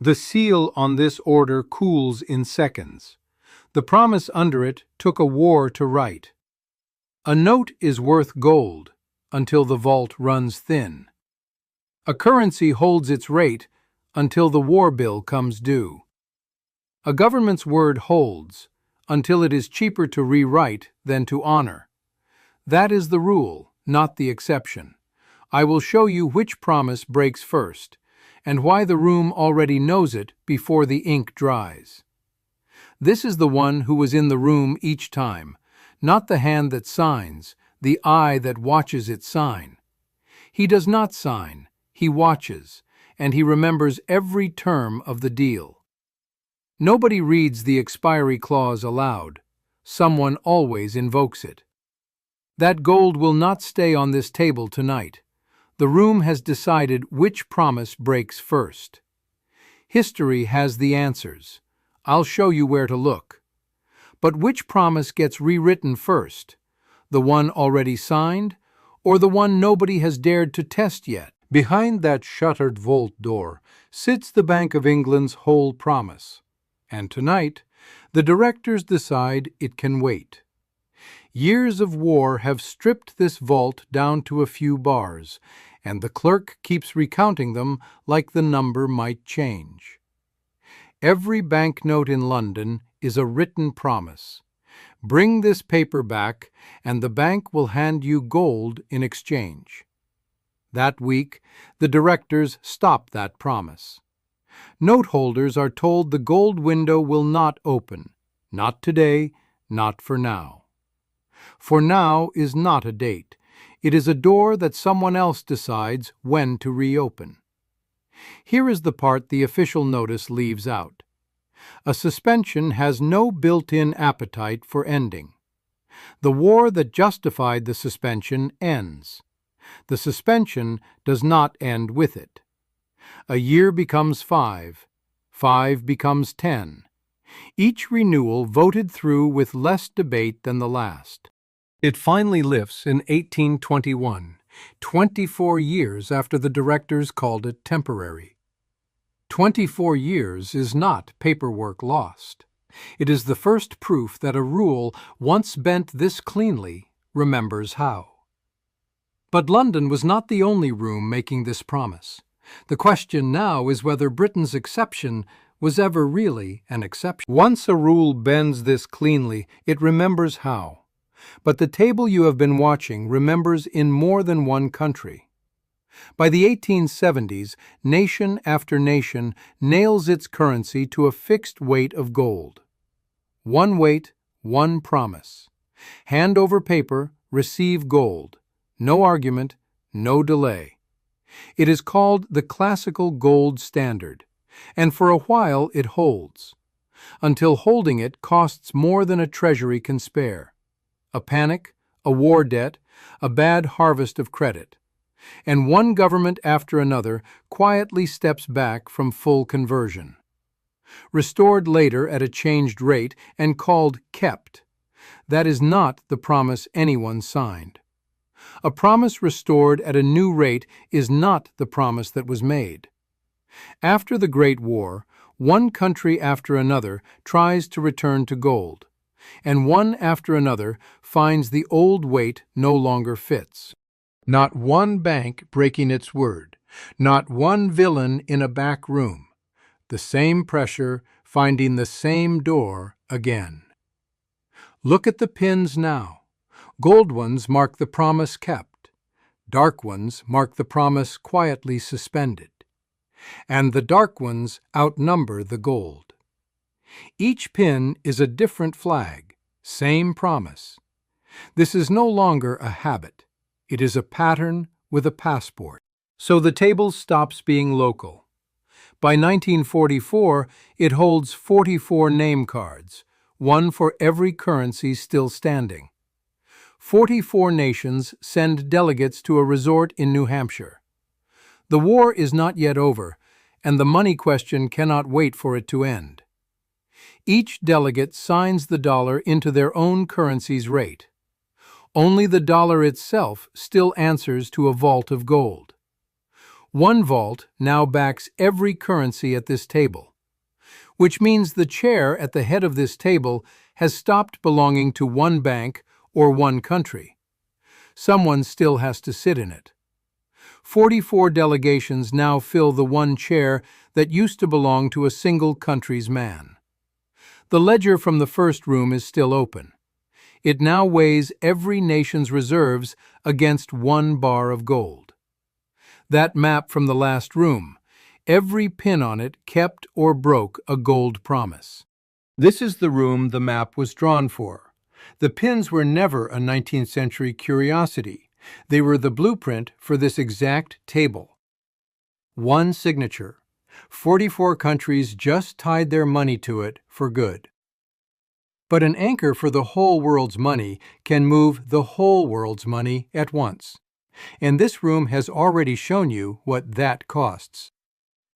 The seal on this order cools in seconds. The promise under it took a war to write. A note is worth gold until the vault runs thin. A currency holds its rate until the war bill comes due. A government's word holds until it is cheaper to rewrite than to honor. That is the rule, not the exception. I will show you which promise breaks first, and why the room already knows it before the ink dries. This is the one who was in the room each time, not the hand that signs, the eye that watches it sign. He does not sign, he watches, and he remembers every term of the deal. Nobody reads the expiry clause aloud. Someone always invokes it. That gold will not stay on this table tonight. The room has decided which promise breaks first. History has the answers. I'll show you where to look. But which promise gets rewritten first? The one already signed, or the one nobody has dared to test yet? Behind that shuttered vault door sits the Bank of England's whole promise. And tonight, the directors decide it can wait. Years of war have stripped this vault down to a few bars, and the clerk keeps recounting them like the number might change. Every banknote in London is a written promise. Bring this paper back, and the bank will hand you gold in exchange. That week, the directors stop that promise. Note holders are told the gold window will not open. Not today, not for now. For now is not a date. It is a door that someone else decides when to reopen. Here is the part the official notice leaves out. A suspension has no built-in appetite for ending. The war that justified the suspension ends. The suspension does not end with it. A year becomes 5. 5 becomes 10. Each renewal voted through with less debate than the last. It finally lifts in 1821, 24 years after the directors called it temporary. 24 years is not paperwork lost. It is the first proof that a rule, once bent this cleanly, remembers how. But London was not the only room making this promise. The question now is whether Britain's exception was ever really an exception. Once a rule bends this cleanly, it remembers how. But the table you have been watching remembers in more than one country. By the 1870s, nation after nation nails its currency to a fixed weight of gold. One weight, one promise. Hand over paper, receive gold. No argument, no delay. It is called the classical gold standard, and for a while it holds, until holding it costs more than a treasury can spare. A panic, a war debt, a bad harvest of credit. And one government after another quietly steps back from full conversion. Restored later at a changed rate and called kept. That is not the promise anyone signed. A promise restored at a new rate is not the promise that was made. After the Great War, one country after another tries to return to gold, and one after another finds the old weight no longer fits. Not one bank breaking its word, not one villain in a back room. The same pressure finding the same door again. Look at the pins now. Gold ones mark the promise kept. Dark ones mark the promise quietly suspended. And the dark ones outnumber the gold. Each pin is a different flag, same promise. This is no longer a habit. It is a pattern with a passport. So the table stops being local. By 1944, it holds 44 name cards, one for every currency still standing. 44 nations send delegates to a resort in New Hampshire. The war is not yet over, and the money question cannot wait for it to end. Each delegate signs the dollar into their own currency's rate. Only the dollar itself still answers to a vault of gold. One vault now backs every currency at this table, which means the chair at the head of this table has stopped belonging to one bank or one country. Someone still has to sit in it. 44 delegations now fill the one chair that used to belong to a single country's man. The ledger from the first room is still open. It now weighs every nation's reserves against one bar of gold. That map from the last room, every pin on it kept or broke a gold promise. This is the room the map was drawn for. The pins were never a 19th century curiosity. They were the blueprint for this exact table. One signature. 44 countries just tied their money to it for good. But an anchor for the whole world's money can move the whole world's money at once. And this room has already shown you what that costs.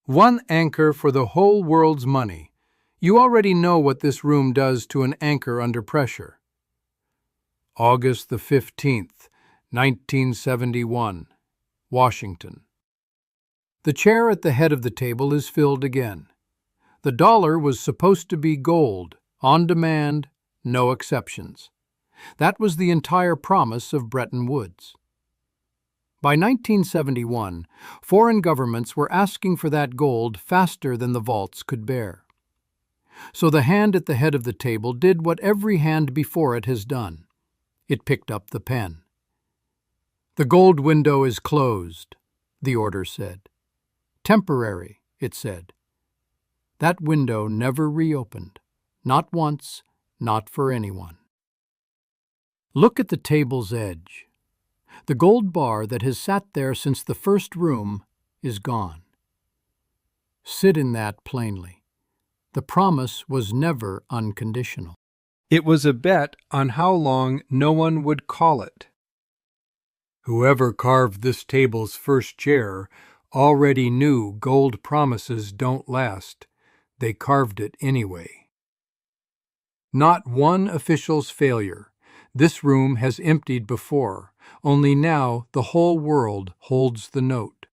One anchor for the whole world's money. You already know what this room does to an anchor under pressure. August the 15th, 1971, Washington. The chair at the head of the table is filled again. The dollar was supposed to be gold, on demand, no exceptions. That was the entire promise of Bretton Woods. By 1971, foreign governments were asking for that gold faster than the vaults could bear. So the hand at the head of the table did what every hand before it has done. It picked up the pen. "The gold window is closed," the order said. "Temporary," it said. That window never reopened, not once, not for anyone. Look at the table's edge. The gold bar that has sat there since the first room is gone. Sit in that plainly. The promise was never unconditional. It was a bet on how long no one would call it. Whoever carved this table's first chair already knew gold promises don't last. They carved it anyway. Not one official's failure. This room has emptied before, only now the whole world holds the note.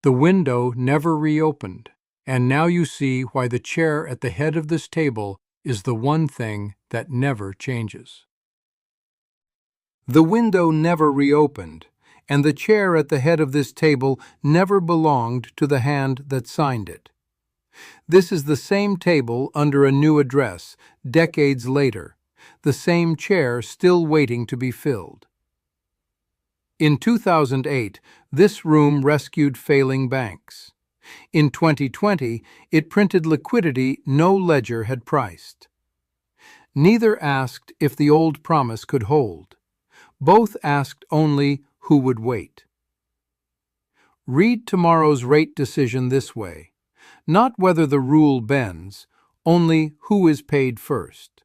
The window never reopened, and now you see why the chair at the head of this table is the one thing that never changes. The window never reopened, and the chair at the head of this table never belonged to the hand that signed it. This is the same table under a new address, decades later, the same chair still waiting to be filled. In 2008, this room rescued failing banks. In 2020, it printed liquidity no ledger had priced. Neither asked if the old promise could hold. Both asked only who would wait. Read tomorrow's rate decision this way. Not whether the rule bends, only who is paid first.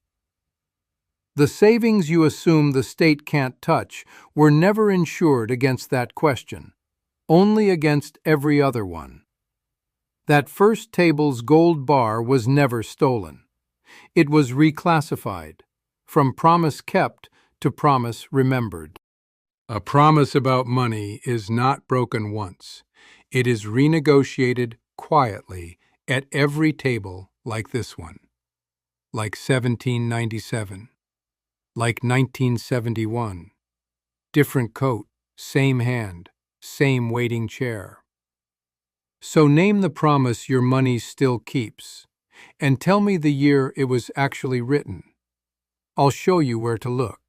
The savings you assume the state can't touch were never insured against that question, only against every other one. That first table's gold bar was never stolen. It was reclassified, from promise kept to promise remembered. A promise about money is not broken once. It is renegotiated quietly at every table like this one, like 1797, like 1971. Different coat, same hand, same waiting chair. So name the promise your money still keeps, and tell me the year it was actually written. I'll show you where to look.